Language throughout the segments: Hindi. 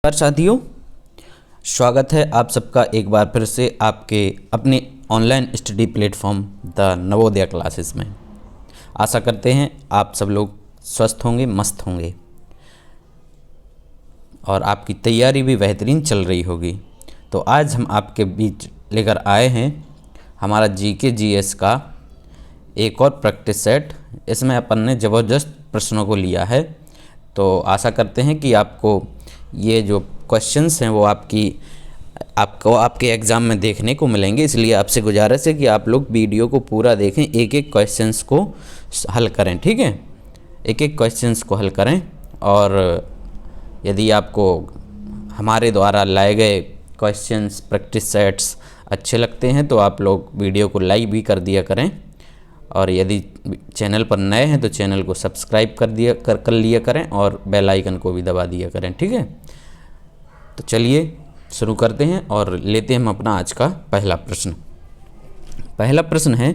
नमस्कार साथियों, स्वागत है आप सबका एक बार फिर से आपके अपने online study platform the Navodaya classes में। आशा करते हैं आप सब लोग स्वस्थ होंगे, मस्त होंगे और आपकी तैयारी भी बेहतरीन चल रही होगी। तो आज हम आपके बीच लेकर आए हैं हमारा जीके जीएस का एक और प्रैक्टिस सेट। इसमें अपन ने ज़बरदस्त प्रश्नों को लिया है, तो आशा करते हैं कि आपको ये जो क्वेश्चंस हैं वो आपको आपके एग्ज़ाम में देखने को मिलेंगे। इसलिए आपसे गुजारिश है कि आप लोग वीडियो को पूरा देखें, एक एक क्वेश्चंस को हल करें। ठीक है, एक एक क्वेश्चंस को हल करें। और यदि आपको हमारे द्वारा लाए गए क्वेश्चंस प्रैक्टिस सेट्स अच्छे लगते हैं तो आप लोग वीडियो को लाइक भी कर दिया करें। और यदि चैनल पर नए हैं तो चैनल को सब्सक्राइब कर लिया करें और बेल आइकन को भी दबा दिया करें। ठीक है, तो चलिए शुरू करते हैं और लेते हैं हम अपना आज का पहला प्रश्न। पहला प्रश्न है,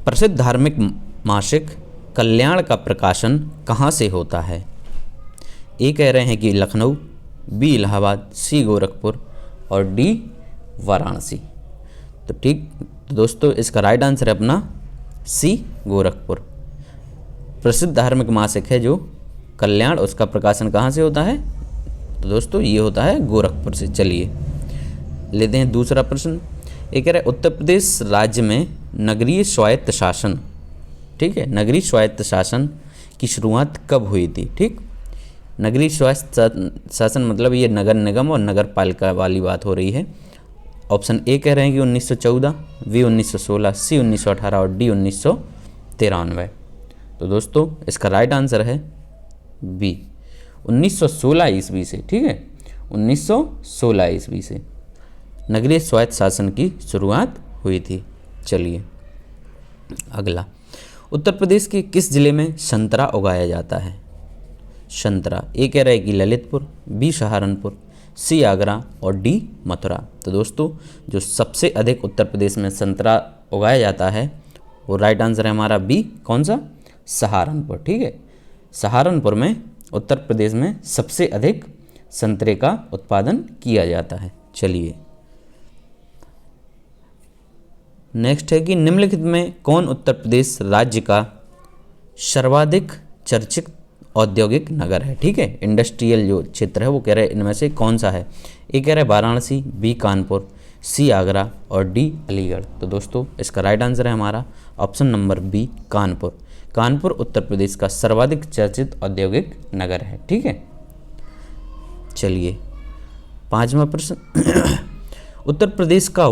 प्रसिद्ध धार्मिक मासिक कल्याण का प्रकाशन कहाँ से होता है? ए कह रहे हैं कि लखनऊ, बी इलाहाबाद, सी गोरखपुर और डी वाराणसी। तो ठीक, तो दोस्तों इसका राइट आंसर है अपना सी गोरखपुर। प्रसिद्ध धार्मिक मासिक है जो कल्याण, उसका प्रकाशन कहाँ से होता है? तो दोस्तों ये होता है गोरखपुर से। चलिए लेते हैं दूसरा प्रश्न। ये कह रहा है उत्तर प्रदेश राज्य में नगरीय स्वायत्त शासन, ठीक है, नगरीय स्वायत्त शासन की शुरुआत कब हुई थी? ठीक, नगरीय स्वायत्त शासन मतलब ये नगर निगम और नगर पालिका वाली बात हो रही है। ऑप्शन ए कह रहे हैं कि 1914, बी 1916, सी 1918 और डी 1993। तो दोस्तों इसका राइट आंसर है बी 1916 ईस्वी से। ठीक है, 1916 ईस्वी से नगरीय स्वायत्त शासन की शुरुआत हुई थी। चलिए अगला, उत्तर प्रदेश के किस जिले में संतरा उगाया जाता है? संतरा, ए कह रहा है कि ललितपुर, बी सहारनपुर, सी आगरा और डी मथुरा। तो दोस्तों जो सबसे अधिक उत्तर प्रदेश में संतरा उगाया जाता है वो राइट आंसर है हमारा बी, कौन सा? सहारनपुर। ठीक है, सहारनपुर में उत्तर प्रदेश में सबसे अधिक संतरे का उत्पादन किया जाता है। चलिए नेक्स्ट है कि निम्नलिखित में कौन उत्तर प्रदेश राज्य का सर्वाधिक चर्चित औद्योगिक नगर है? ठीक है, इंडस्ट्रियल जो क्षेत्र है वो कह रहे हैं इनमें से कौन सा है? ए कह रहा है वाराणसी, बी कानपुर, सी आगरा और डी अलीगढ़। तो दोस्तों इसका राइट आंसर है हमारा option number B, Kanpur. Kanpur Uttar Pradesh का सर्वाधिक चर्चित औद्योगिक नगर है। ठीक है, चलिए पांचवा प्रश्न। उत्तर प्रदेश का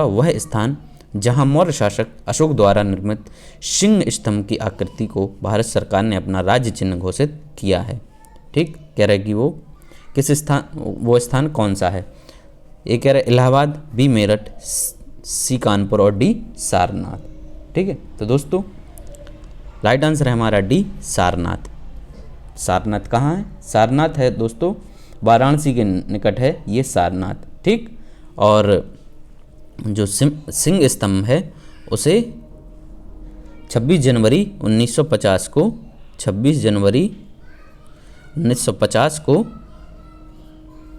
वह स्थान जहां मौर्य शासक अशोक द्वारा निर्मित सिंह स्तंभ की आकृति को भारत सरकार ने अपना राज्य चिन्ह घोषित किया है। ठीक, कह रहा है कि वो स्थान कौन सा है? ये कह रहा है इलाहाबाद, बी मेरठ, सी कानपुर और डी सारनाथ। ठीक है, तो दोस्तों राइट आंसर है हमारा डी सिरनाथ। सारनाथ कहाँ है? सारनाथ है दोस्तों वाराणसी के निकट है ये सारनाथ। ठीक, और जो सिंह स्तंभ है उसे 26 जनवरी 1950 को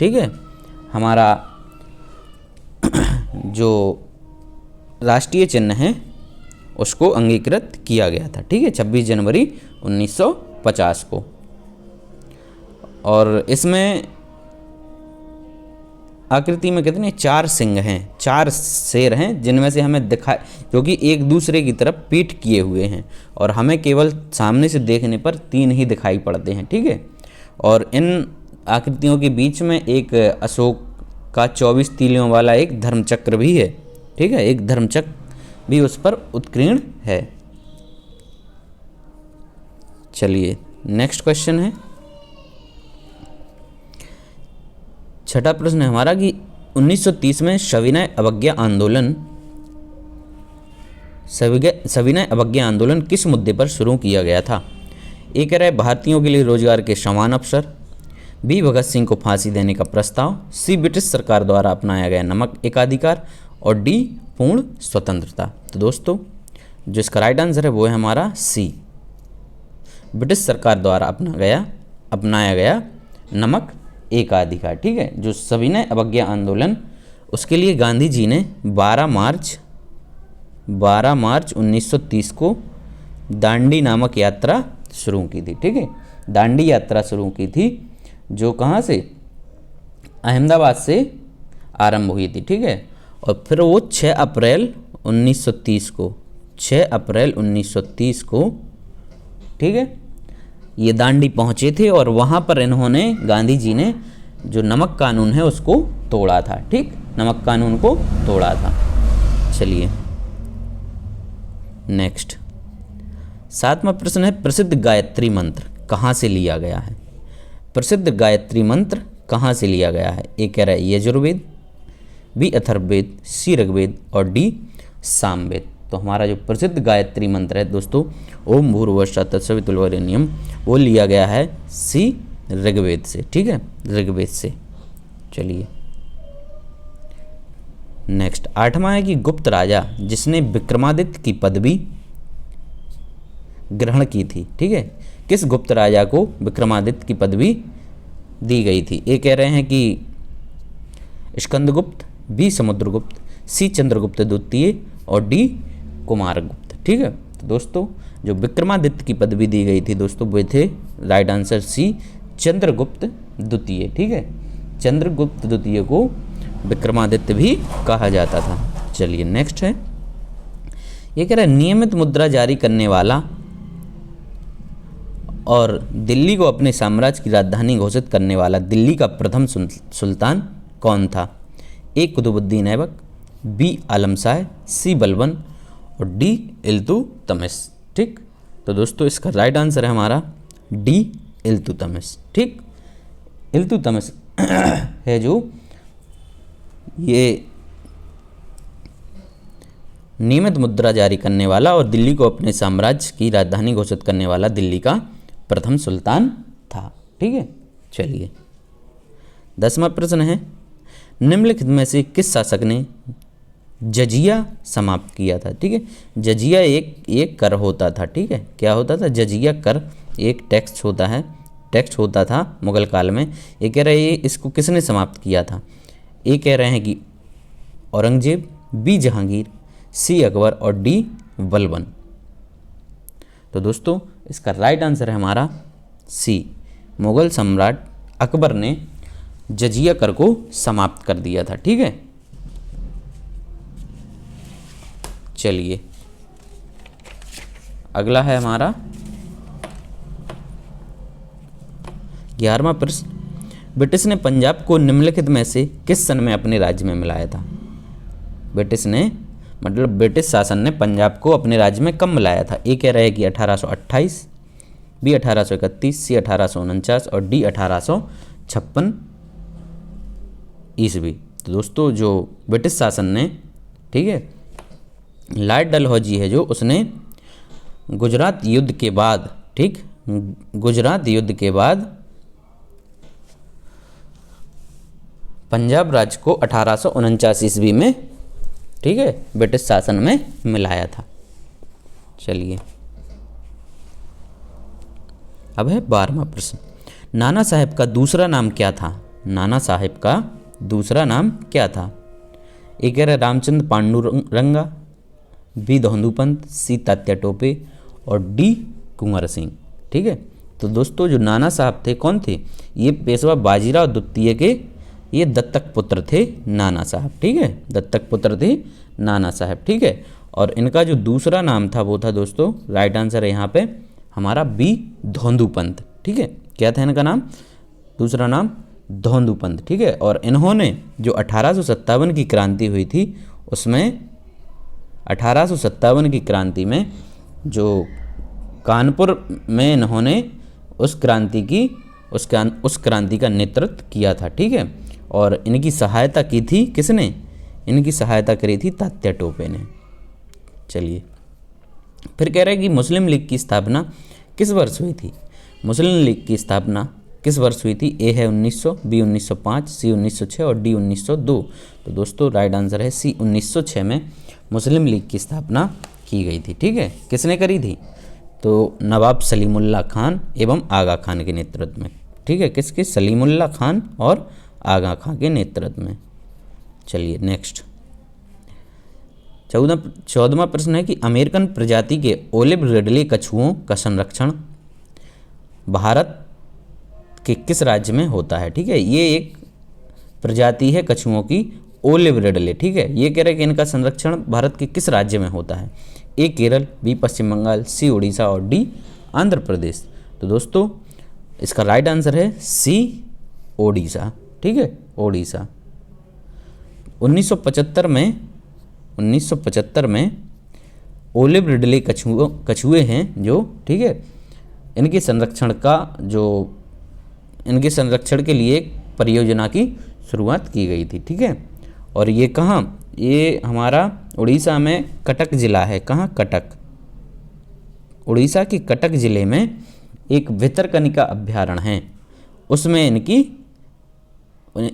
ठीक है हमारा जो राष्ट्रीय चिन्ह है उसको अंगीकृत किया गया था। ठीक है, 26 जनवरी 1950 को। और इसमें आकृति में कितने? 4 सिंह हैं, 4 शेर हैं जिनमें से हमें दिखाई, जो कि एक दूसरे की तरफ पीठ किए हुए हैं और हमें केवल सामने से देखने पर 3 ही दिखाई पड़ते हैं। ठीक है, और इन आकृतियों के बीच में एक अशोक का 24 तीलियों वाला एक धर्मचक्र भी है। ठीक है, एक धर्मचक्र भी उस पर उत्कीर्ण है। चलिए नेक्स्ट क्वेश्चन है, छठा प्रश्न है हमारा कि 1930 में सविनय अवज्ञा आंदोलन किस मुद्दे पर शुरू किया गया था? ए कह रहा है भारतीयों के लिए रोजगार के समान अवसर, बी भगत सिंह को फांसी देने का प्रस्ताव, सी ब्रिटिश सरकार द्वारा अपनाया गया नमक एकाधिकार और डी पूर्ण स्वतंत्रता। तो दोस्तों जो इसका राइट आंसर है वो है हमारा सी, ब्रिटिश सरकार द्वारा अपनाया गया नमक एकाधिकार, ठीक है, जो सविनय अवज्ञा आंदोलन, उसके लिए गांधी जी ने 12 मार्च 1930 को दांडी नामक यात्रा शुरू की थी, ठीक है, दांडी यात्रा शुरू की थी, जो कहाँ से, अहमदाबाद से आरंभ हुई थी, ठीक है। और फिर वो 6 अप्रैल 1930 को, ठीक है, ये दांडी पहुँचे थे और वहाँ पर इन्होंने, गांधी जी ने जो नमक कानून है उसको तोड़ा था, ठीक, नमक कानून को तोड़ा था। चलिए नेक्स्ट 7वां प्रश्न है, प्रसिद्ध गायत्री मंत्र कहाँ से लिया गया है? प्रसिद्ध गायत्री मंत्र कहाँ से लिया गया है? ए कह रहा है यजुर्वेद, बी अथर्ववेद, सी ऋग्वेद और डी सामवेद। तो हमारा जो प्रसिद्ध गायत्री मंत्र है दोस्तों, ओम भूर्भुवस्सुः तत्सवितुर्वरेण्यम, वो लिया गया है सी ऋग्वेद से, ठीक है, ऋग्वेद से। चलिए नेक्स्ट 8वां है कि गुप्त राजा जिसने विक्रमादित्य की पदवी ग्रहण की थी, ठीक है, किस गुप्त राजा को विक्रमादित्य की पदवी दी गई थी? ए कह रहे हैं कि स्कंदगुप्त, बी समुद्रगुप्त, सी चंद्रगुप्त द्वितीय और डी कुमारगुप्त, ठीक है। तो दोस्तों जो विक्रमादित्य की पदवी दी गई थी दोस्तों, वो थे राइट आंसर सी चंद्रगुप्त द्वितीय, ठीक है, चंद्रगुप्त द्वितीय को विक्रमादित्य भी कहा जाता था। चलिए नेक्स्ट है, ये कह रहा है नियमित मुद्रा जारी करने वाला और दिल्ली को अपने साम्राज्य की राजधानी घोषित करने वाला दिल्ली का प्रथम सुल्तान कौन था? ए कुतुबुद्दीन ऐबक, बी आलम शाह, सी बलबन और डी इल्तुतमिश, ठीक। तो दोस्तों इसका राइट आंसर है हमारा डी इल्तुतमिश, ठीक। इल्तुतमिश है जो ये नियमित मुद्रा जारी करने वाला और दिल्ली को अपने साम्राज्य की राजधानी घोषित करने वाला दिल्ली का प्रथम सुल्तान था, ठीक है। चलिए 10वां प्रश्न है, निम्नलिखित में से किस शासक ने जजिया समाप्त किया था? ठीक है, जजिया एक कर होता था, ठीक है, क्या होता था? जजिया कर एक टैक्स होता था मुगल काल में। ये कह रहे हैं इसको किसने समाप्त किया था? ये कह रहे हैं कि औरंगजेब, बी जहांगीर, सी अकबर और डी बलबन। तो दोस्तों इसका राइट आंसर है हमारा सी, मुगल सम्राट अकबर ने जजिया कर को समाप्त कर दिया था, ठीक है। चलिए अगला है हमारा 11वां प्रश्न, ब्रिटिश ने पंजाब को निम्नलिखित में से किस सन में अपने राज्य में मिलाया था? ब्रिटिश शासन ने पंजाब को अपने राज्य में कब मिलाया था? ए कह रहे हैं कि 1828, बी 1831, सी 1849 और डी 1856 ईस्वी। तो दोस्तों जो ब्रिटिश शासन ने, ठीक है, लॉर्ड डलहौजी है जो, उसने गुजरात युद्ध के बाद, ठीक, गुजरात युद्ध के बाद पंजाब राज्य को 1849 ईस्वी में, ठीक है, ब्रिटिश शासन में मिलाया था। चलिए अब है 12वां प्रश्न, नाना साहेब का दूसरा नाम क्या था? नाना साहेब का दूसरा नाम क्या था? एक कह रहे रामचंद्र पांडुरंगा, बी दोहंदूपंत, सी तात्या टोपे और डी कुंवर सिंह, ठीक है। तो दोस्तों जो नाना साहब थे कौन थे? ये पेशवा बाजीराव द्वितीय के ये दत्तक पुत्र थे नाना साहब, ठीक है, दत्तक पुत्र थे नाना साहब, ठीक है। और इनका जो दूसरा नाम था वो था दोस्तों, राइट आंसर है यहाँ पे हमारा बी धोंदूपंत, ठीक है। क्या था इनका नाम? दूसरा नाम धोंदूपंत, ठीक है। और इन्होंने जो 1857 की क्रांति हुई थी उसमें 1857 की क्रांति में जो कानपुर में इन्होंने उस क्रांति का नेतृत्व किया था, ठीक है। और इनकी सहायता की थी किसने? इनकी सहायता करी थी तात्या टोपे ने। चलिए फिर कह रहे हैं कि मुस्लिम लीग की स्थापना किस वर्ष हुई थी? मुस्लिम लीग की स्थापना किस वर्ष हुई थी? ए है 1900, बी 1905, सी 1906 और डी 1902। तो दोस्तों राइट आंसर है सी 1906 में मुस्लिम लीग की स्थापना की गई थी, ठीक है। किसने करी थी? तो नवाब सलीमुल्लाह खान एवं आगा खान के नेतृत्व में। ठीक है, किसके? सलीमुल्लाह खान और आगा खान के नेतृत्व में। चलिए नेक्स्ट 14वां प्रश्न है कि अमेरिकन प्रजाति के ओलिव रिडले कछुओं का संरक्षण भारत के किस राज्य में होता है? ठीक है, ये एक प्रजाति है कछुओं की, ओलिव रिडले। ठीक है, ये कह रहे हैं कि इनका संरक्षण भारत के किस राज्य में होता है? ए केरल, बी पश्चिम बंगाल, सी उड़ीसा और डी आंध्र प्रदेश। तो दोस्तों इसका राइट आंसर है सी ओडिशा। ठीक है, ओडिशा। 1975 में ओलिव रिडले कछुए हैं जो, ठीक है, इनके संरक्षण के लिए एक परियोजना की शुरुआत की गई थी। ठीक है, और ये कहाँ? ये हमारा उड़ीसा में कटक जिला है। कहाँ? कटक। उड़ीसा के कटक जिले में एक भितरकनिका अभ्यारण्य है, उसमें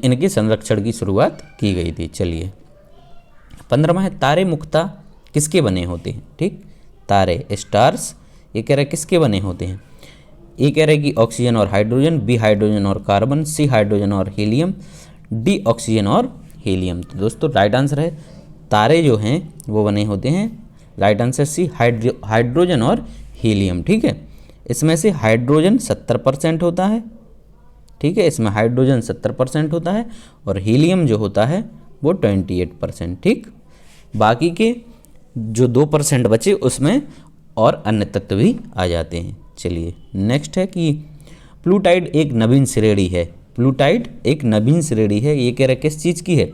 इनके संरक्षण की शुरुआत की गई थी। चलिए 15वां है तारे मुख्ता किसके बने होते हैं? ठीक, तारे स्टार्स, ये कह रहे हैं किसके बने होते हैं? ये कह रहे हैं कि ऑक्सीजन और हाइड्रोजन, बी हाइड्रोजन और कार्बन, सी हाइड्रोजन और हीलियम, डी ऑक्सीजन और हीलियम। तो दोस्तों राइट आंसर है तारे जो हैं वो बने होते हैं, राइट आंसर सी हाइड्रोजन और हीलियम। ठीक है, इसमें से हाइड्रोजन 70% होता है। ठीक है, इसमें हाइड्रोजन 70% होता है और हीलियम जो होता है वो 28%। ठीक, बाकी के जो 2% बचे उसमें और अन्य तत्व भी आ जाते हैं। चलिए नेक्स्ट है कि प्लूटाइड एक नवीन श्रेणी है। प्लूटाइड एक नवीन श्रेणी है, ये कह रहा है किस चीज़ की है?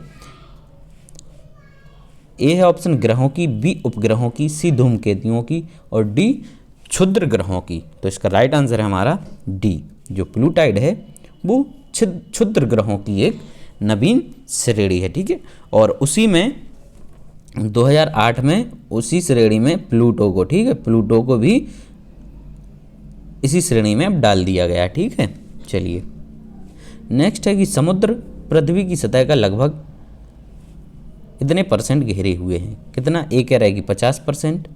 ए है ऑप्शन ग्रहों की, बी उपग्रहों की, सी धूमकेतुओं की और डी क्षुद्र ग्रहों की। तो इसका राइट आंसर है हमारा डी। जो प्लूटाइड है वो क्षुद्र ग्रहों की एक नवीन श्रेणी है। ठीक है, और उसी में 2008 में उसी श्रेणी में प्लूटो को, ठीक है, प्लूटो को भी इसी श्रेणी में अब डाल दिया गया। ठीक है, चलिए नेक्स्ट है कि समुद्र पृथ्वी की सतह का लगभग इतने % घेरे हुए हैं? कितना? ए कह रहा है कि 50%,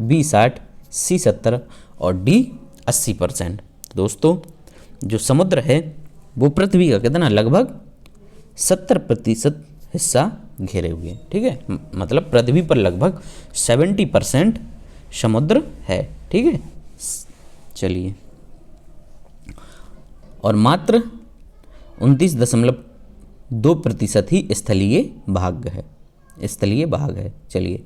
बी 60, सी 70 और डी 80%। दोस्तों जो समुद्र है वो पृथ्वी का कितना? लगभग 70% हिस्सा घेरे हुए हैं। ठीक है, मतलब पृथ्वी पर लगभग 70% समुद्र है। ठीक है, चलिए, और मात्र 29.2% ही स्थलीय भाग है। चलिए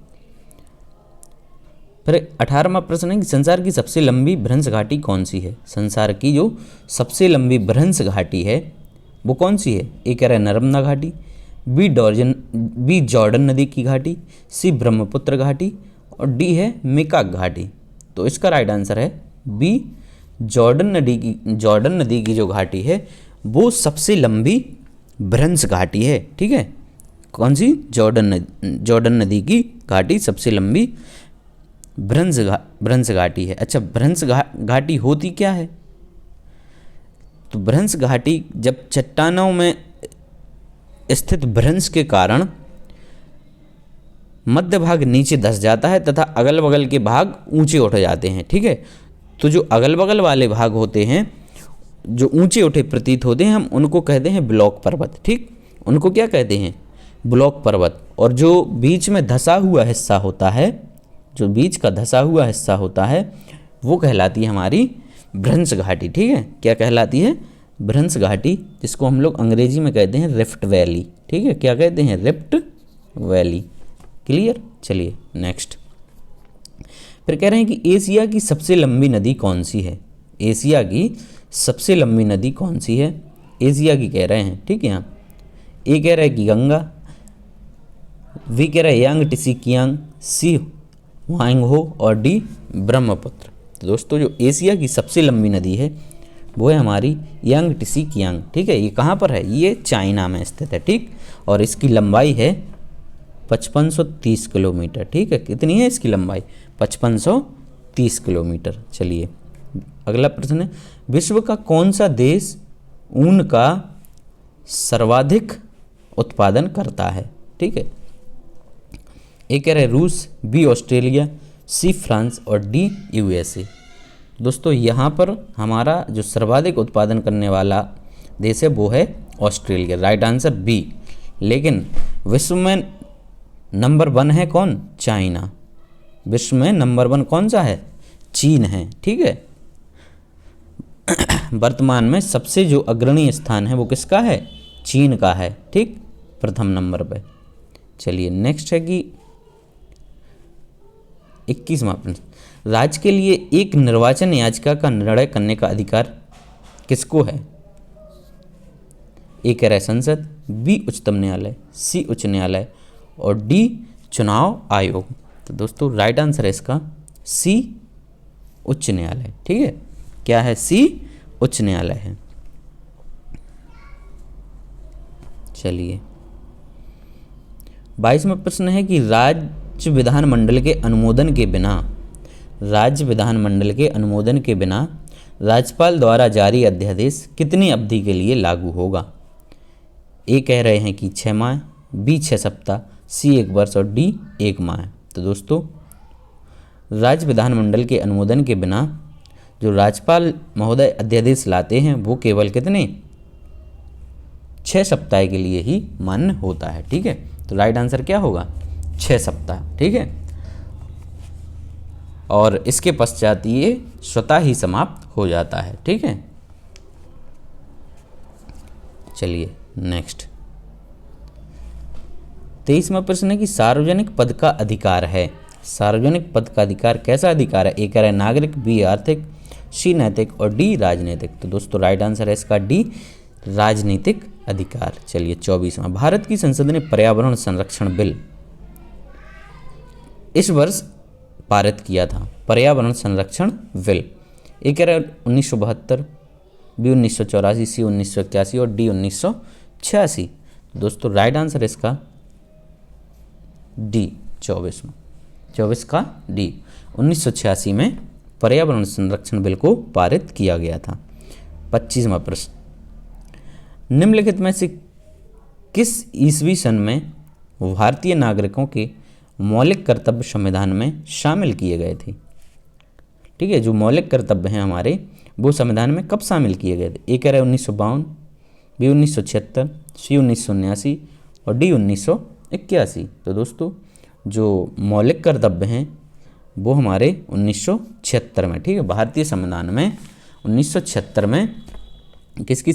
फिर 18वां प्रश्न है कि संसार की सबसे लंबी भ्रंश घाटी कौन सी है? संसार की जो सबसे लंबी भ्रंश घाटी है वो कौन सी है? ए कह रहा है नर्मदा घाटी, बी जॉर्डन नदी की घाटी, सी ब्रह्मपुत्र घाटी और डी है मेकाक घाटी। तो इसका राइट आंसर है बी जॉर्डन नदी की जो घाटी है वो सबसे लंबी भ्रंश घाटी है। ठीक है, कौन सी? जॉर्डन नदी की घाटी सबसे लंबी भ्रंश घाटी है। अच्छा, भ्रंश घाटी होती क्या है? तो भ्रंश घाटी जब चट्टानों में स्थित भ्रंश के कारण मध्य भाग नीचे धंस जाता है तथा अगल बगल के भाग ऊंचे उठ जाते हैं। ठीक है, तो जो अगल बगल वाले भाग होते हैं जो ऊंचे उठे प्रतीत होते हैं हम उनको कहते हैं ब्लॉक पर्वत। ठीक, उनको क्या कहते हैं? ब्लॉक पर्वत। और जो बीच में धंसा हुआ हिस्सा होता है, जो बीच का धंसा हुआ हिस्सा होता है वो कहलाती है हमारी भ्रंश घाटी। ठीक है, क्या कहलाती है? भ्रंश घाटी, जिसको हम लोग अंग्रेजी में कहते हैं रिफ्ट वैली। ठीक है, क्या कहते हैं? Rift valley. क्लियर? चलिए नेक्स्ट। फिर कह रहे हैं कि एशिया की सबसे लंबी नदी कौन सी है? एशिया की सबसे लंबी नदी कौन सी है? एशिया की कह रहे हैं। ठीक है, यहाँ ए कह रहा है कि गंगा, वी कह रहा है यांग टिसी कियांग, सी हुआंगहो और डी ब्रह्मपुत्र। तो दोस्तों जो एशिया की सबसे लंबी नदी है वो है हमारी यांग टिसी कियांग। ठीक है, ये कहाँ पर है? ये चाइना में स्थित है। ठीक, और इसकी लंबाई है 5530 किलोमीटर। ठीक है, कितनी है इसकी लंबाई? 5530 किलोमीटर। चलिए अगला प्रश्न है, विश्व का कौन सा देश ऊन का सर्वाधिक उत्पादन करता है? ठीक है, ए कह रहे रूस, बी ऑस्ट्रेलिया, सी फ्रांस और डी यूएसए। दोस्तों यहाँ पर हमारा जो सर्वाधिक उत्पादन करने वाला देश है वो है ऑस्ट्रेलिया, राइट आंसर बी। लेकिन विश्व में नंबर 1 है कौन? चाइना। विश्व में नंबर 1 कौन सा है? चीन है, ठीक है। वर्तमान में सबसे जो अग्रणी स्थान है वो किसका है? चीन का है, ठीक, प्रथम नंबर पे। चलिए नेक्स्ट है कि 21वां प्रश्न, राज्य के लिए एक निर्वाचन याचिका का निर्णय करने का अधिकार किसको है? ए कह रहा है संसद, बी उच्चतम न्यायालय, सी उच्च न्यायालय और डी चुनाव आयोग। तो दोस्तों राइट आंसर है इसका सी उच्च न्यायालय, ठीक है। क्या है? सी उच्च न्यायालय है। चलिए 22वां प्रश्न है कि राज्य विधानमंडल के अनुमोदन के बिना, राज्य विधानमंडल के अनुमोदन के बिना राज्यपाल द्वारा जारी अध्यादेश कितनी अवधि के लिए लागू होगा? ए कह रहे हैं कि 6 माह, बी 6 सप्ताह, सी 1 वर्ष और डी 1 माह। तो दोस्तों राज्य विधानमंडल के अनुमोदन के बिना जो राज्यपाल महोदय अध्यादेश लाते हैं वो केवल कितने? 6 सप्ताह के लिए ही मान्य होता है, ठीक है। तो राइट आंसर क्या होगा? 6 सप्ताह, ठीक है। और इसके पश्चात ये स्वतः ही समाप्त हो जाता है, ठीक है। चलिए नेक्स्ट 23वां प्रश्न है कि सार्वजनिक पद का अधिकार है। सार्वजनिक पद का अधिकार कैसा अधिकार है? ए कह रहा है नागरिक, बी आर्थिक, सी नैतिक और डी राजनीतिक। तो दोस्तों राइट आंसर है इसका डी राजनीतिक अधिकार। चलिए 24वां, भारत की संसद ने पर्यावरण संरक्षण बिल इस वर्ष पारित किया था। पर्यावरण संरक्षण बिल ए कह रहा है 1972, बी 1984, सी 1981 और डी 1986। दोस्तों राइट आंसर है इसका डी 24 का डी। 1986 में पर्यावरण संरक्षण बिल को पारित किया गया था। 25वां प्रश्न, निम्नलिखित में से किस ईस्वी सन में भारतीय नागरिकों के मौलिक कर्तव्य संविधान में शामिल किए गए थे? ठीक है, जो मौलिक कर्तव्य हैं हमारे वो संविधान में कब शामिल किए गए थे? ए कह रहा है 1952, बी 1976, सी 1979 और डी 1981। तो दोस्तों जो मौलिक कर्तव्य हैं वो हमारे 1976 में, ठीक है, भारतीय संविधान में 1976 में किसकी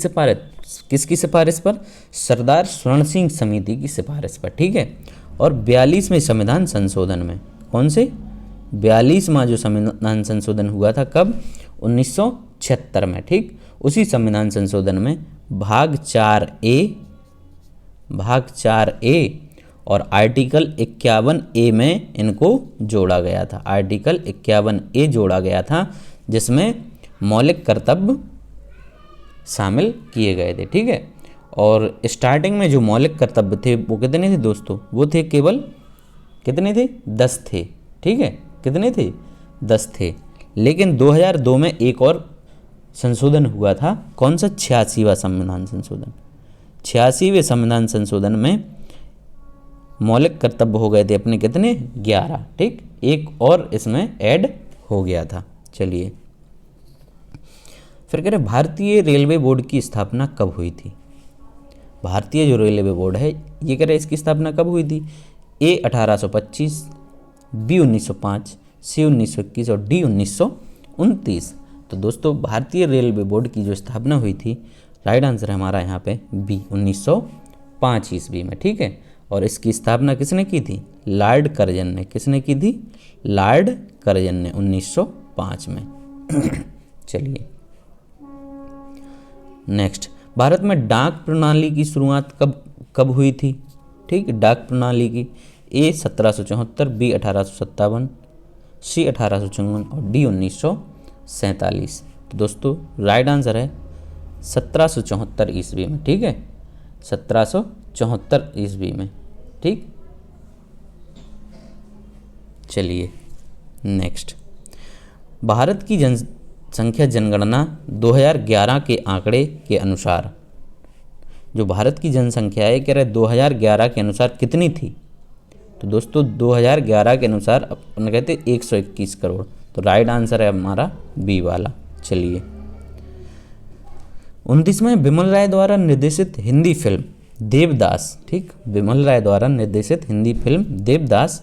सिफारिश पर? सरदार स्वर्ण सिंह समिति की सिफारिश पर, ठीक है। और 42वें संविधान संशोधन में, कौन से? 42वां जो संविधान संशोधन हुआ था कब? 1976 में, ठीक। उसी संविधान संशोधन में भाग 4A और आर्टिकल 51A में इनको जोड़ा गया था। आर्टिकल 51A जोड़ा गया था जिसमें मौलिक कर्तव्य शामिल किए गए थे, ठीक है। और स्टार्टिंग में जो मौलिक कर्तव्य थे वो कितने थे दोस्तों? वो थे केवल कितने थे? 10 थे, ठीक है। कितने थे? 10 थे। लेकिन 2002 में एक और संशोधन हुआ था, कौन सा? 86वां संविधान संशोधन। 86वें संविधान संशोधन में मौलिक कर्तव्य हो गए थे अपने कितने? 11, ठीक। एक और इसमें ऐड हो गया था। चलिए फिर कह रहे भारतीय रेलवे बोर्ड की स्थापना कब हुई थी? भारतीय जो रेलवे बोर्ड है ये कह रहे इसकी स्थापना कब हुई थी? ए 1825, बी 1905, सी 1921 और डी 1929। तो दोस्तों भारतीय रेलवे बोर्ड की जो स्थापना हुई थी, राइट आंसर है हमारा यहाँ पे बी 1905 ईस्वी में, ठीक है। और इसकी स्थापना किसने की थी? लॉर्ड कर्जन ने। किसने की थी? लॉर्ड कर्जन ने 1905 में। चलिए नेक्स्ट, भारत में डाक प्रणाली की शुरुआत कब हुई थी? ठीक, डाक प्रणाली की। ए 1774, बी 1857, सी 1854 और डी 1947। तो दोस्तों राइट आंसर है 1774 ईस्वी में, ठीक है, 1774 ईस्वी में, ठीक। चलिए नेक्स्ट, भारत की जनसंख्या जनगणना 2011 के आंकड़े के अनुसार, जो भारत की जनसंख्या है कह रहे 2011 के अनुसार कितनी थी? तो दोस्तों 2011 के अनुसार अपन कहते 121 करोड़। तो तो राइट आंसर है हमारा बी वाला। चलिए 29वां विमल राय द्वारा निर्देशित हिंदी फिल्म देवदास, ठीक, विमल राय द्वारा निर्देशित हिंदी फिल्म देवदास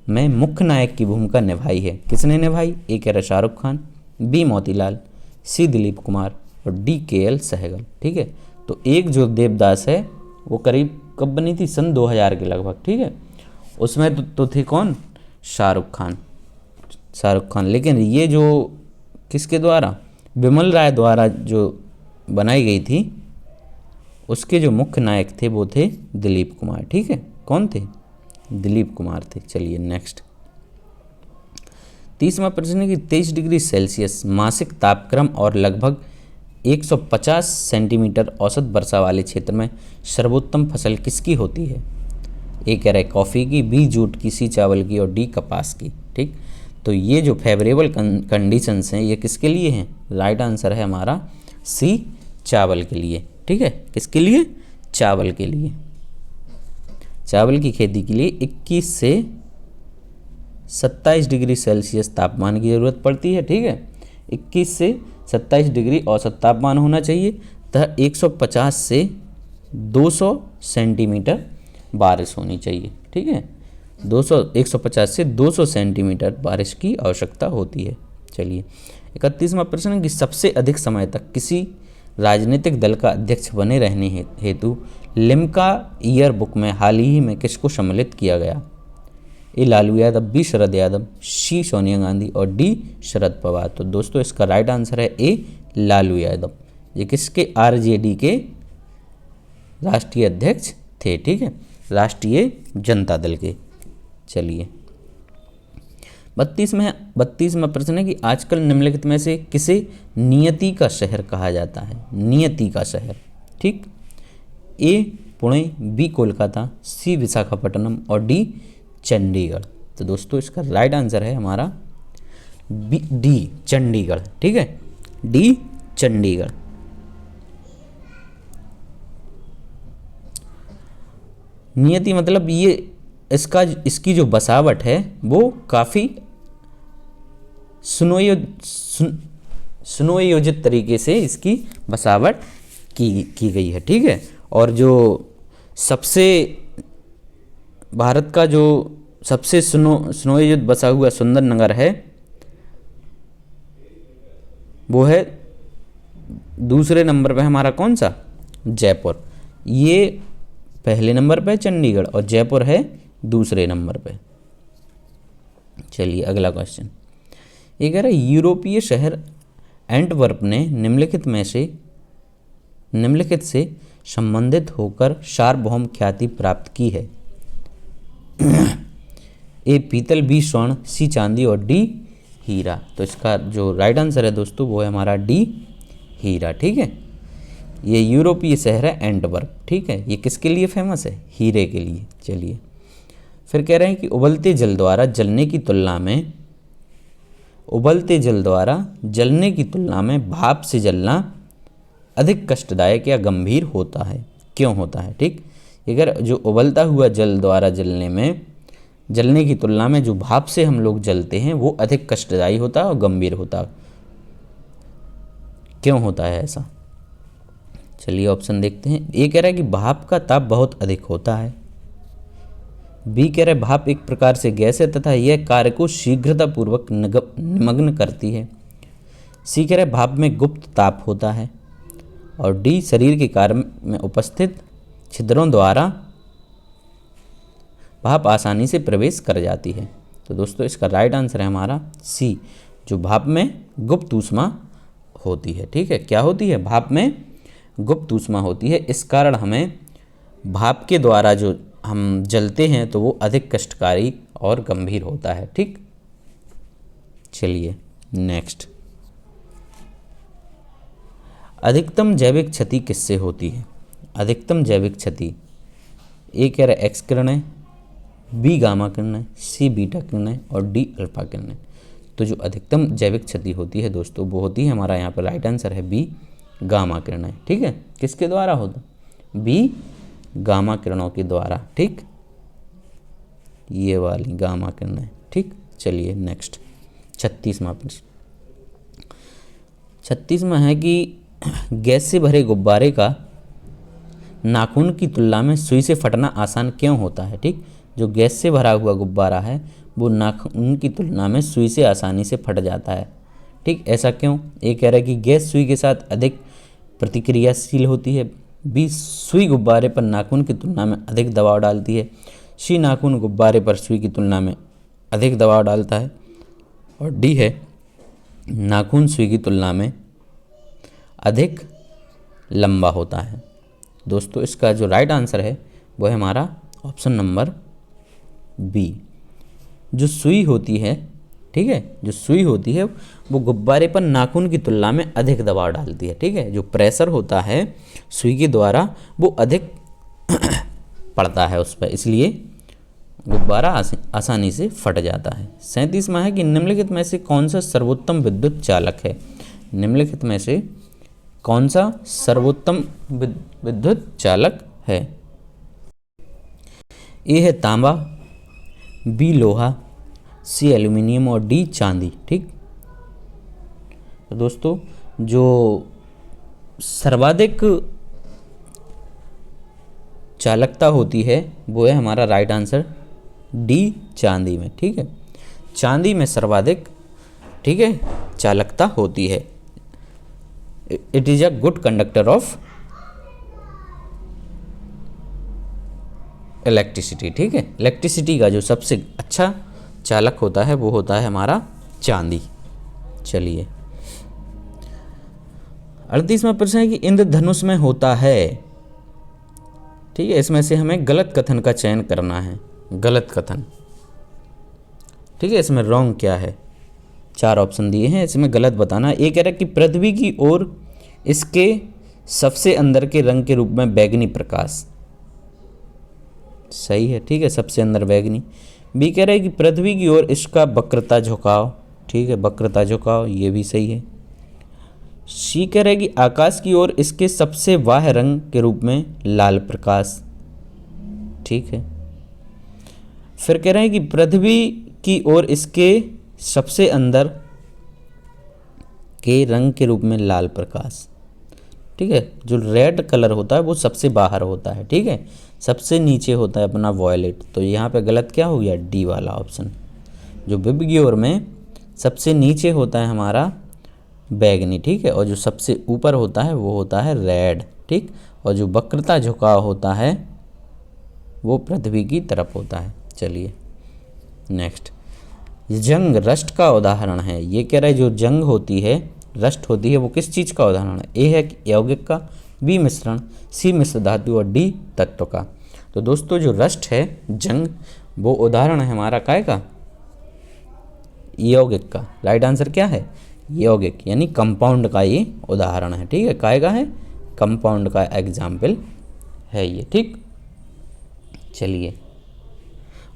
में मुख्य नायक की भूमिका निभाई है। किसने निभाई? ए कह रहा शाहरुख खान, बी मोतीलाल, सी दिलीप कुमार और डी KL सहगल। ठीक है, तो एक जो देवदास है वो करीब कब बनी थी? सन 2000 के लगभग। ठीक है, उसमें तो थे कौन? शाहरुख खान। लेकिन ये जो किसके द्वारा? विमल राय द्वारा जो बनाई गई थी, उसके जो मुख्य नायक थे वो थे दिलीप कुमार। ठीक है, कौन थे? दिलीप कुमार थे। चलिए नेक्स्ट 30वां प्रश्न है कि 23 डिग्री सेल्सियस मासिक तापक्रम और लगभग 150 सेंटीमीटर औसत वर्षा वाले क्षेत्र में सर्वोत्तम फसल किसकी होती है? ए कह रहा है कॉफ़ी की, बी जूट की, सी चावल की और डी कपास की। ठीक, तो ये जो फेवरेबल कंडीशंस हैं ये किसके लिए हैं? राइट आंसर है हमारा सी चावल के लिए। ठीक है, किसके लिए? चावल के लिए। चावल की खेती के लिए 21 से 27 डिग्री सेल्सियस तापमान की ज़रूरत पड़ती है। ठीक है, 21 से 27 डिग्री औसत तापमान होना चाहिए तथा 150 से 200 सेंटीमीटर बारिश होनी चाहिए। ठीक है, 150 से 200 सेंटीमीटर बारिश की आवश्यकता होती है। चलिए 31वां प्रश्न है कि सबसे अधिक समय तक किसी राजनीतिक दल का अध्यक्ष बने रहने हेतु लिम्का ईयर बुक में हाल ही में किसको सम्मिलित किया गया? ए लालू यादव, बी शरद यादव, सी सोनिया गांधी और डी शरद पवार। तो दोस्तों इसका राइट आंसर है ए लालू यादव। ये किसके? RJD के राष्ट्रीय अध्यक्ष थे। ठीक है, राष्ट्रीय जनता दल के। चलिए 32वां प्रश्न है कि आजकल निम्नलिखित में से किसे नियति का शहर कहा जाता है? नियति का शहर। ठीक, ए पुणे, बी कोलकाता, सी विशाखापट्टनम और डी चंडीगढ़। तो दोस्तों इसका राइट आंसर है हमारा डी चंडीगढ़। ठीक है, डी चंडीगढ़। नियति मतलब ये इसकी जो बसावट है वो काफ़ी सुनियोजित तरीके से इसकी बसावट की गई है। ठीक है, और जो सबसे भारत का जो सबसे सुनियोजित बसा हुआ सुंदर नगर है वो है दूसरे नंबर पे हमारा कौन सा? जयपुर। ये पहले नंबर पे चंडीगढ़ और जयपुर है दूसरे नंबर पे। चलिए अगला क्वेश्चन ये कह रहा है यूरोपीय शहर एंटवर्प ने निम्नलिखित से संबंधित होकर सार्वभौम ख्याति प्राप्त की है। ए पीतल, बी स्वर्ण, सी चांदी और डी हीरा। तो इसका जो राइट आंसर है दोस्तों वो है हमारा डी हीरा। ठीक है, ये यूरोपीय शहर है एंटवर्प। ठीक है, ये किसके लिए फेमस है? हीरे के लिए। चलिए फिर कह रहे हैं कि उबलते जल द्वारा जलने की तुलना में भाप से जलना अधिक कष्टदायक या गंभीर होता है। क्यों होता है? ठीक, अगर जो उबलता हुआ जल द्वारा जलने की तुलना में जो भाप से हम लोग जलते हैं वो अधिक कष्टदायी होता है और गंभीर होता है। क्यों होता है ऐसा? चलिए ऑप्शन देखते हैं। ए कह रहा है कि भाप का ताप बहुत अधिक होता है, बी कह रहा है भाप एक प्रकार से गैस है तथा यह कार्य को शीघ्रतापूर्वक निमग्न करती है, सी कह रहा है भाप में गुप्त ताप होता है और डी शरीर के कार्य में उपस्थित छिद्रों द्वारा भाप आसानी से प्रवेश कर जाती है। तो दोस्तों इसका राइट आंसर है हमारा सी, जो भाप में गुप्त ऊष्मा होती है। ठीक है, क्या होती है? भाप में गुप्त ऊष्मा होती है। इस कारण हमें भाप के द्वारा जो हम जलते हैं तो वो अधिक कष्टकारी और गंभीर होता है। ठीक, चलिए नेक्स्ट अधिकतम जैविक क्षति किससे होती है? अधिकतम जैविक क्षति ए कह रहा है एक्स किरण है, बी गामा किरण है, सी बीटा किरण है और डी अल्फा किरण है। तो जो अधिकतम जैविक क्षति होती है दोस्तों वो होती है हमारा यहाँ पर राइट आंसर है बी गामा किरणें। ठीक है, किसके द्वारा होता? बी गामा किरणों के द्वारा। ठीक, ये वाली गामा किरणें। ठीक, चलिए नेक्स्ट 36वां प्रश्न, 36वां है कि गैस से भरे गुब्बारे का नाखून की तुलना में सुई से फटना आसान क्यों होता है। ठीक, जो गैस से भरा हुआ गुब्बारा है वो नाखून की तुलना में सुई से आसानी से फट जाता है। ठीक, ऐसा क्यों। ये कह रहा है कि गैस सुई के साथ अधिक प्रतिक्रियाशील होती है। बी, सुई गुब्बारे पर नाखून की तुलना में अधिक दबाव डालती है। सी, नाखून गुब्बारे पर सुई की तुलना में अधिक दबाव डालता है। और डी है, नाखून सुई की तुलना में अधिक लंबा होता है। दोस्तों इसका जो राइट आंसर है वो है हमारा ऑप्शन नंबर बी। जो सुई होती है, ठीक है, जो सुई होती है वो गुब्बारे पर नाखून की तुलना में अधिक दबाव डालती है। ठीक है, जो प्रेशर होता है सुई के द्वारा वो अधिक पड़ता है उस पर, इसलिए गुब्बारा आसानी से फट जाता है। 37वां है कि निम्नलिखित में से कौन सा सर्वोत्तम विद्युत चालक है। निम्नलिखित में से कौन सा सर्वोत्तम विद्युत चालक है। ए है तांबा, बी लोहा, सी एल्यूमिनियम और डी चांदी। ठीक, तो दोस्तों जो सर्वाधिक चालकता होती है वो है हमारा राइट आंसर डी चांदी में। ठीक है, चांदी में सर्वाधिक, ठीक है, चालकता होती है। It is a good conductor of electricity. ठीक है, इलेक्ट्रिसिटी का जो सबसे अच्छा चालक होता है वो होता है हमारा चांदी। चलिए 38वां प्रश्न है कि इंद्रधनुष में होता है। ठीक है, इसमें से हमें गलत कथन का चयन करना है। गलत कथन, ठीक है, इसमें रॉन्ग क्या है। 4 ऑप्शन दिए हैं, इसमें गलत बताना। ये कह रहा है कि पृथ्वी की ओर इसके सबसे अंदर के रंग के रूप में बैगनी प्रकाश, सही है। ठीक है, सबसे अंदर बैगनी। बी कह रहा है कि पृथ्वी की ओर इसका वक्रता झुकाव, ठीक है, वक्रता झुकाव, ये भी सही है। सी कह रहा है कि आकाश की ओर इसके सबसे बाह्य रंग के रूप में लाल प्रकाश, ठीक है। फिर कह रहे हैं कि पृथ्वी की ओर इसके सबसे अंदर के रंग के रूप में लाल प्रकाश, ठीक है। जो रेड कलर होता है वो सबसे बाहर होता है, ठीक है, सबसे नीचे होता है अपना वॉयलेट। तो यहाँ पे गलत क्या हो गया, डी वाला ऑप्शन। जो विब की ओर में सबसे नीचे होता है हमारा बैगनी, ठीक है, और जो सबसे ऊपर होता है वो होता है रेड, ठीक। और जो वक्रता झुकाव होता है वो पृथ्वी की तरफ होता है। चलिए नेक्स्ट, जंग रस्ट का उदाहरण है। ये कह रहा है जो जंग होती है, रस्ट होती है, वो किस चीज़ का उदाहरण है। ए है यौगिक का, बी मिश्रण, सी मिश्र धातु और डी तत्व का। तो दोस्तों जो रस्ट है, जंग, वो उदाहरण है हमारा काय का, यौगिक का। राइट आंसर क्या है, यौगिक, यानी कंपाउंड का ये उदाहरण है, ठीक है। काय का है, कंपाउंड का एग्जाम्पल है ये, ठीक। चलिए,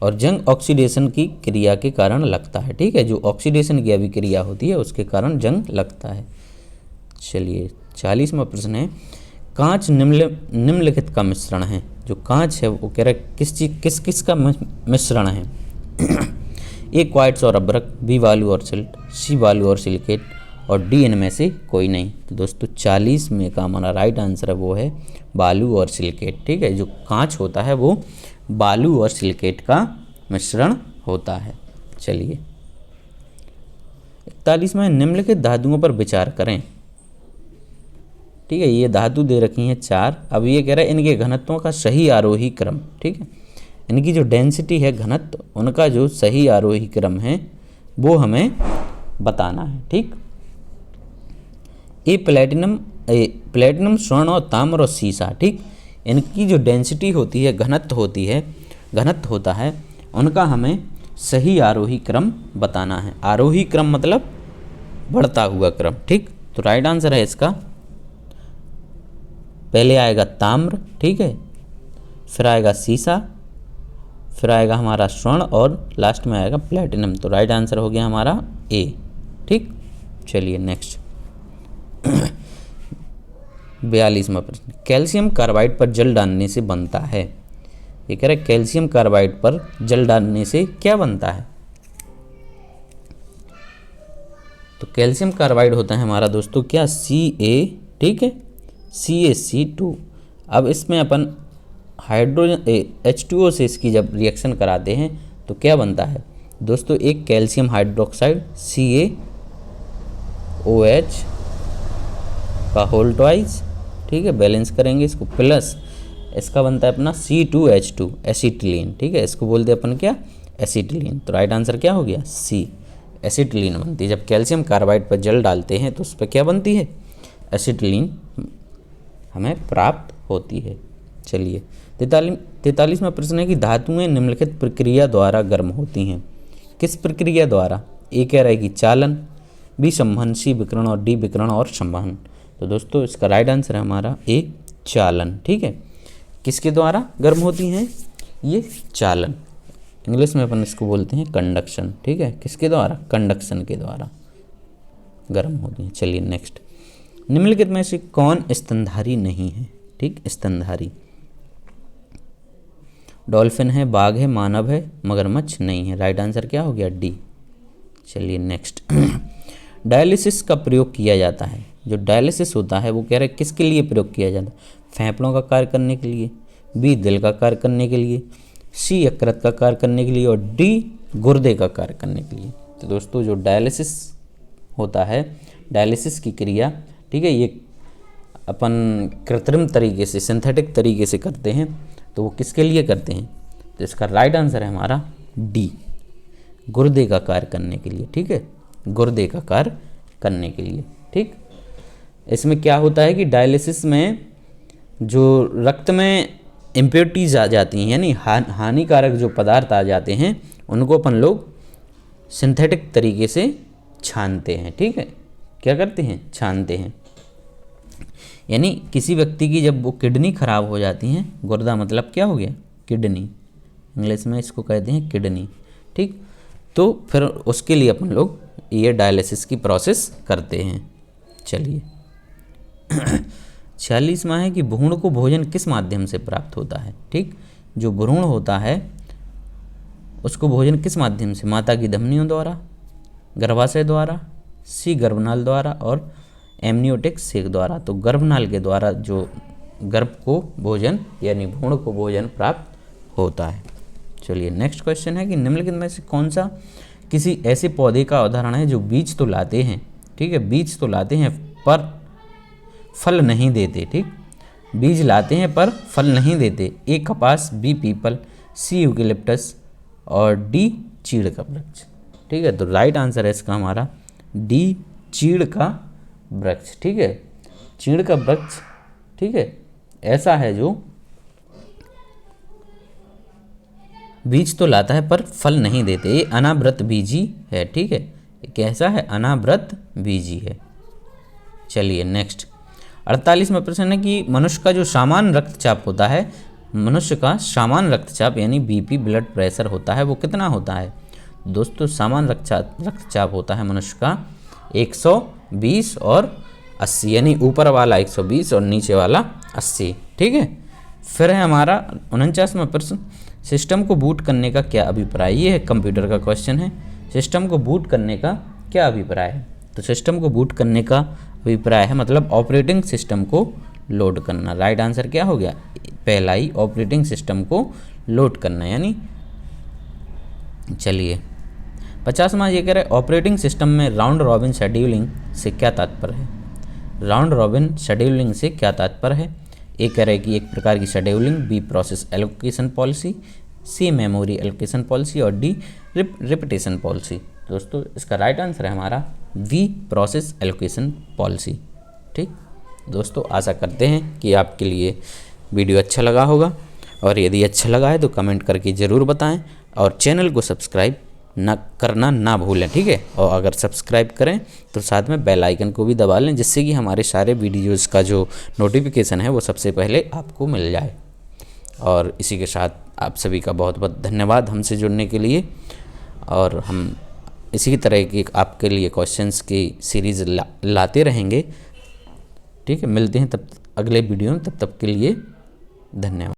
और जंग ऑक्सीडेशन की क्रिया के कारण लगता है, ठीक है, जो ऑक्सीडेशन की अभिक्रिया होती है उसके कारण जंग लगता है। चलिए 40वां प्रश्न है, कांच निम्नलिखित का मिश्रण है। जो कांच है वो कह रहा है किस चीज किस का मिश्रण है। ए क्वार्ट्ज और अभ्रक, बी बालू और सिल्ट, सी बालू और सिलिकेट और डी इनमें से कोई नहीं। तो दोस्तों 40 में का हमारा राइट आंसर है वो है बालू और सिलिकेट, ठीक है। जो कांच होता है वो बालू और सिलिकेट का मिश्रण होता है। चलिए 41 में निम्नलिखित धातुओं पर विचार करें, ठीक है। ये धातु दे रखी हैं 4। अब ये कह रहा है इनके घनत्वों का सही आरोही क्रम, ठीक है, इनकी जो डेंसिटी है, घनत्व, उनका जो सही आरोही क्रम है वो हमें बताना है, ठीक। ये प्लेटिनम, स्वर्ण और ताम्र और सीसा, ठीक, इनकी जो डेंसिटी होती है, घनत्व होता है, उनका हमें सही आरोही क्रम बताना है। आरोही क्रम मतलब बढ़ता हुआ क्रम, ठीक। तो राइट आंसर है इसका, पहले आएगा ताम्र, ठीक है, फिर आएगा सीसा, फिर आएगा हमारा स्वर्ण और लास्ट में आएगा प्लेटिनम। तो राइट आंसर हो गया हमारा ए, ठीक। चलिए नेक्स्ट 42वां प्रश्न, कैल्शियम कार्बाइड पर जल डालने से बनता है। ये कह रहा है कैल्शियम कार्बाइड पर जल डालने से क्या बनता है। तो कैल्शियम कार्बाइड होता है हमारा दोस्तों क्या, Ca, ठीक है, CaC2। अब इसमें अपन हाइड्रोजन H2O से इसकी जब रिएक्शन कराते हैं तो क्या बनता है दोस्तों, एक कैल्शियम हाइड्रोक्साइड CaOH का होल ट्वाइस, ठीक है, बैलेंस करेंगे इसको, प्लस इसका बनता है अपना C2H2 एसिटिलीन, ठीक है, इसको बोलते हैं अपन क्या, एसिटिलीन। तो राइट आंसर क्या हो गया, C, एसिटिलीन बनती है। जब कैल्शियम कार्बाइड पर जल डालते हैं तो उस पर क्या बनती है, एसिटिलीन हमें प्राप्त होती है। चलिए 43वां प्रश्न है कि धातुएं निम्नलिखित प्रक्रिया द्वारा गर्म होती हैं। किस प्रक्रिया द्वारा, ए कह रहा है कि चालन, बी संवहन, सी विकिरण और डी विकिरण और संवहन। तो दोस्तों इसका राइट आंसर है हमारा ए, चालन, ठीक है। किसके द्वारा गर्म होती हैं, ये चालन, इंग्लिश में अपन इसको बोलते हैं कंडक्शन, ठीक है, किसके द्वारा, कंडक्शन के द्वारा गर्म होती हैं। चलिए नेक्स्ट, निम्नलिखित में से कौन स्तनधारी नहीं है, ठीक, स्तनधारी, डॉल्फिन है, बाघ है, मानव है, मगरमच्छ नहीं है। राइट आंसर क्या हो गया, डी। चलिए नेक्स्ट, डायलिसिस का प्रयोग किया जाता है, जो डायलिसिस होता है वो कह रहे हैं किसके लिए प्रयोग किया जाता है, फेफड़ों का कार्य करने के लिए, बी दिल का कार्य करने के लिए, सी यकृत का कार्य करने के लिए और डी गुर्दे का कार्य करने के लिए। तो दोस्तों जो डायलिसिस होता है, डायलिसिस की क्रिया, ठीक है, ये अपन कृत्रिम तरीके से, सिंथेटिक तरीके से करते हैं, तो वो किसके लिए करते हैं, तो इसका राइट आंसर है हमारा डी, गुर्दे का कार्य करने के लिए, ठीक है, गुर्दे का कार्य करने के लिए, ठीक। इसमें क्या होता है कि डायलिसिस में जो रक्त में इम्प्योरिटीज आ जाती हैं, यानी हानिकारक जो पदार्थ आ जाते हैं, उनको अपन लोग सिंथेटिक तरीके से छानते हैं, ठीक है, क्या करते हैं, छानते हैं। यानी किसी व्यक्ति की जब वो किडनी खराब हो जाती हैं, गुर्दा मतलब क्या हो गया, किडनी, इंग्लिश में इसको कहते हैं किडनी, ठीक, तो फिर उसके लिए अपन लोग ये डायलिसिस की प्रोसेस करते हैं। चलिए 46वां है कि भ्रूण को भोजन किस माध्यम से प्राप्त होता है, ठीक, जो भ्रूण होता है उसको भोजन किस माध्यम से, माता की धमनियों द्वारा, गर्भाशय द्वारा, सी गर्भनाल द्वारा और एमनियोटिक सेक द्वारा। तो गर्भनाल के द्वारा जो गर्भ को भोजन यानी भ्रूण को भोजन प्राप्त होता है। चलिए नेक्स्ट क्वेश्चन है कि निम्नलिखित में से कौन सा किसी ऐसे पौधे का उदाहरण है जो बीज तो लाते हैं, ठीक है, बीज तो लाते हैं पर फल नहीं देते, ठीक, बीज लाते हैं पर फल नहीं देते। ए कपास, बी पीपल, सी यूकेलिप्टस और डी चीड़ का वृक्ष, ठीक है। तो राइट आंसर है इसका हमारा डी, चीड़ का वृक्ष, ठीक है, चीड़ का वृक्ष, ठीक है, ऐसा है जो बीज तो लाता है पर फल नहीं देते, ये अनावृत बीजी है, ठीक है, कैसा है, अनावृत बीजी है। चलिए नेक्स्ट 48वां प्रश्न है कि मनुष्य का जो सामान्य रक्तचाप होता है, मनुष्य का सामान्य रक्तचाप यानी बीपी ब्लड प्रेशर होता है वो कितना होता है। दोस्तों सामान्य रक्तचाप होता है मनुष्य का 120 और 80, यानी ऊपर वाला 120 और नीचे वाला 80, ठीक है। फिर है हमारा 49वां प्रश्न, सिस्टम को बूट करने का क्या अभिप्राय, ये है कंप्यूटर का क्वेश्चन है, सिस्टम को बूट करने का क्या अभिप्राय है। तो सिस्टम को बूट करने का अभिप्राय है मतलब ऑपरेटिंग सिस्टम को लोड करना। राइट आंसर क्या हो गया, पहला ही, ऑपरेटिंग सिस्टम को लोड करना। यानी चलिए 50वां ये कह रहे हैं ऑपरेटिंग सिस्टम में राउंड रॉबिन शेड्यूलिंग से क्या तात्पर्य है। राउंड रॉबिन शेड्यूलिंग से क्या तात्पर्य है। ए कह रहे हैं कि एक प्रकार की scheduling, B process allocation policy, C memory allocation policy और डी रिपीटेशन पॉलिसी। दोस्तों इसका राइट आंसर है हमारा वी, प्रोसेस एलोकेशन पॉलिसी, ठीक। दोस्तों आशा करते हैं कि आपके लिए वीडियो अच्छा लगा होगा, और यदि अच्छा लगा है तो कमेंट करके ज़रूर बताएं और चैनल को सब्सक्राइब करना ना भूलें, ठीक है। और अगर सब्सक्राइब करें तो साथ में बेल आइकन को भी दबा लें, जिससे कि हमारे सारे वीडियोज़ का जो नोटिफिकेशन है वो सबसे पहले आपको मिल जाए। और इसी के साथ आप सभी का बहुत बहुत धन्यवाद हमसे जुड़ने के लिए, और हम इसी तरह की आपके लिए क्वेश्चंस की सीरीज़ लाते रहेंगे, ठीक है। मिलते हैं तब अगले वीडियो में, तब तक के लिए धन्यवाद।